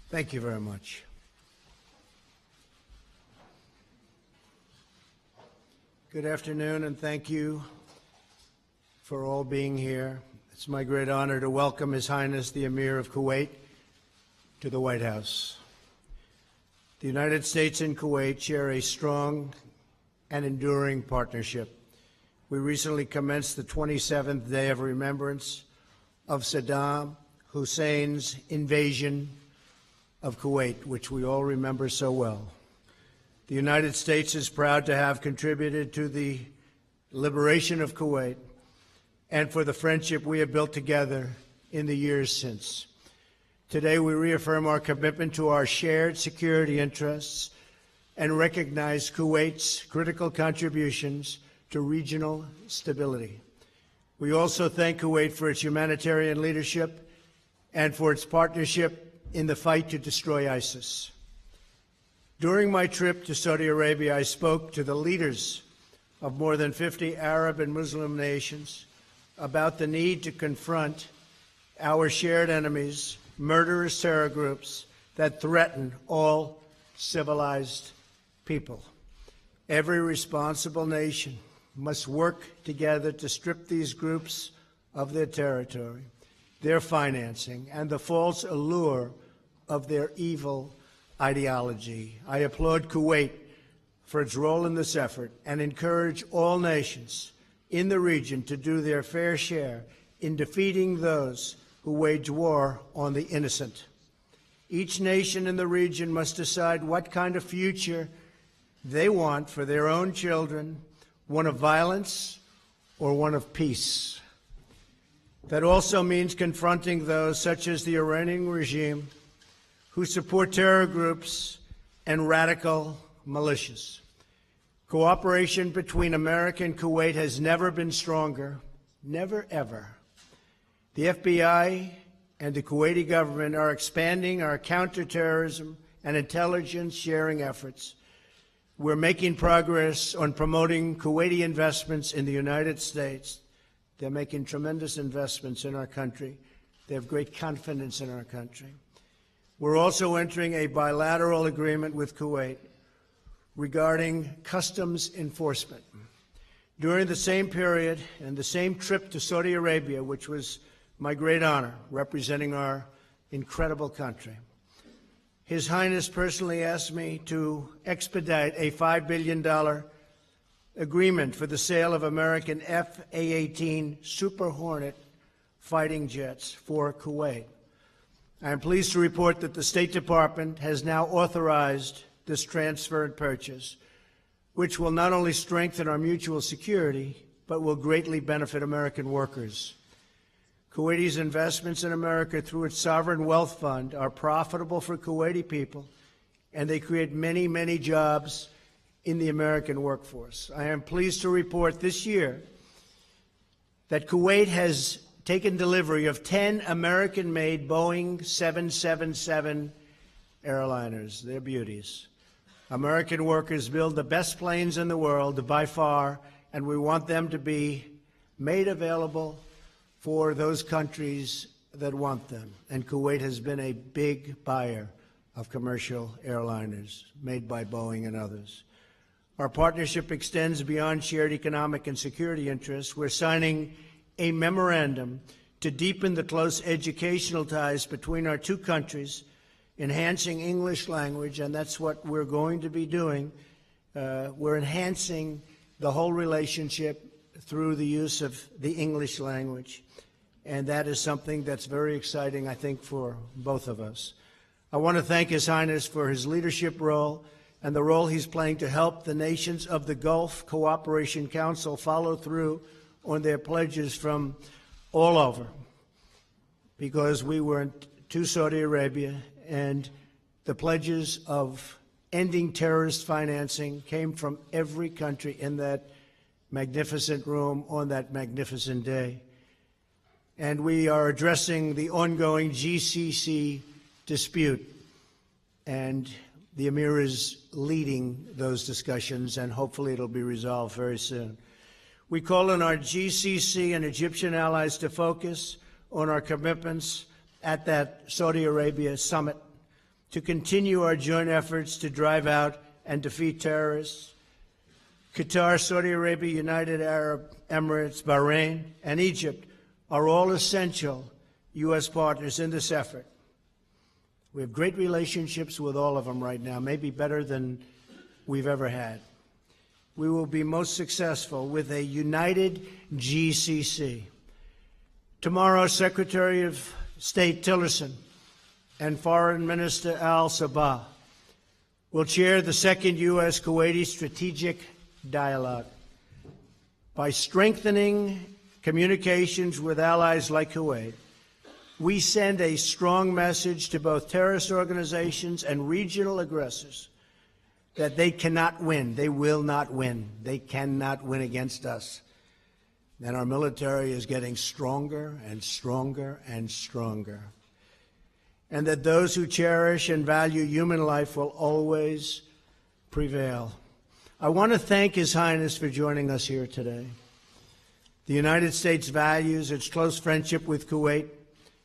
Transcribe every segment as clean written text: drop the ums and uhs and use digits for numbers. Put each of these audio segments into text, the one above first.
Thank you very much. Good afternoon, and thank you for all being here. It's my great honor to welcome His Highness the Emir of Kuwait to the White House. The United States and Kuwait share a strong and enduring partnership. We recently commenced the 27th day of remembrance of Saddam Hussein's invasion of Kuwait, which we all remember so well. The United States is proud to have contributed to the liberation of Kuwait and for the friendship we have built together in the years since. Today, we reaffirm our commitment to our shared security interests and recognize Kuwait's critical contributions to regional stability. We also thank Kuwait for its humanitarian leadership and for its partnership in the fight to destroy ISIS. During my trip to Saudi Arabia, I spoke to the leaders of more than 50 Arab and Muslim nations about the need to confront our shared enemies, murderous terror groups that threaten all civilized people. Every responsible nation must work together to strip these groups of their territory, their financing, and the false allure of their evil ideology. I applaud Kuwait for its role in this effort and encourage all nations in the region to do their fair share in defeating those who wage war on the innocent. Each nation in the region must decide what kind of future they want for their own children, one of violence or one of peace. That also means confronting those, such as the Iranian regime, who support terror groups and radical militias. Cooperation between America and Kuwait has never been stronger, never ever. The FBI and the Kuwaiti government are expanding our counterterrorism and intelligence sharing efforts. We're making progress on promoting Kuwaiti investments in the United States. They're making tremendous investments in our country. They have great confidence in our country. We're also entering a bilateral agreement with Kuwait regarding customs enforcement. During the same period and the same trip to Saudi Arabia, which was my great honor, representing our incredible country, His Highness personally asked me to expedite a $5 billion agreement for the sale of American F-A-18 Super Hornet fighting jets for Kuwait. I am pleased to report that the State Department has now authorized this transfer and purchase, which will not only strengthen our mutual security, but will greatly benefit American workers. Kuwaiti's investments in America through its sovereign wealth fund are profitable for Kuwaiti people, and they create many, many jobs in the American workforce. I am pleased to report this year that Kuwait has taken delivery of 10 American-made Boeing 777 airliners. They're beauties. American workers build the best planes in the world by far, and we want them to be made available for those countries that want them. And Kuwait has been a big buyer of commercial airliners made by Boeing and others. Our partnership extends beyond shared economic and security interests. We're signing a memorandum to deepen the close educational ties between our two countries, enhancing English language, and that's what we're going to be doing. We're enhancing the whole relationship through the use of the English language, and that is something that's very exciting, I think, for both of us. I want to thank His Highness for his leadership role and the role he's playing to help the nations of the Gulf Cooperation Council follow through on their pledges from all over, because we went to Saudi Arabia and the pledges of ending terrorist financing came from every country in that magnificent room on that magnificent day. And we are addressing the ongoing GCC dispute, and the Emir is leading those discussions, and hopefully it'll be resolved very soon. We call on our GCC and Egyptian allies to focus on our commitments at that Saudi Arabia summit to continue our joint efforts to drive out and defeat terrorists. Qatar, Saudi Arabia, United Arab Emirates, Bahrain, and Egypt are all essential U.S. partners in this effort. We have great relationships with all of them right now, maybe better than we've ever had. We will be most successful with a united GCC. Tomorrow, Secretary of State Tillerson and Foreign Minister al-Sabahom will chair the second U.S.-Kuwaiti Strategic Dialogue. By strengthening communications with allies like Kuwait, we send a strong message to both terrorist organizations and regional aggressors that they cannot win. They will not win. They cannot win against us. And our military is getting stronger and stronger and stronger. And that those who cherish and value human life will always prevail. I want to thank His Highness for joining us here today. The United States values its close friendship with Kuwait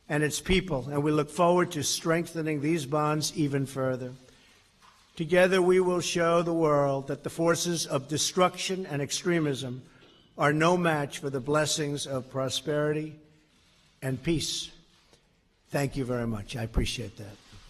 and its people, and we look forward to strengthening these bonds even further. Together we will show the world that the forces of destruction and extremism are no match for the blessings of prosperity and peace. Thank you very much. I appreciate that.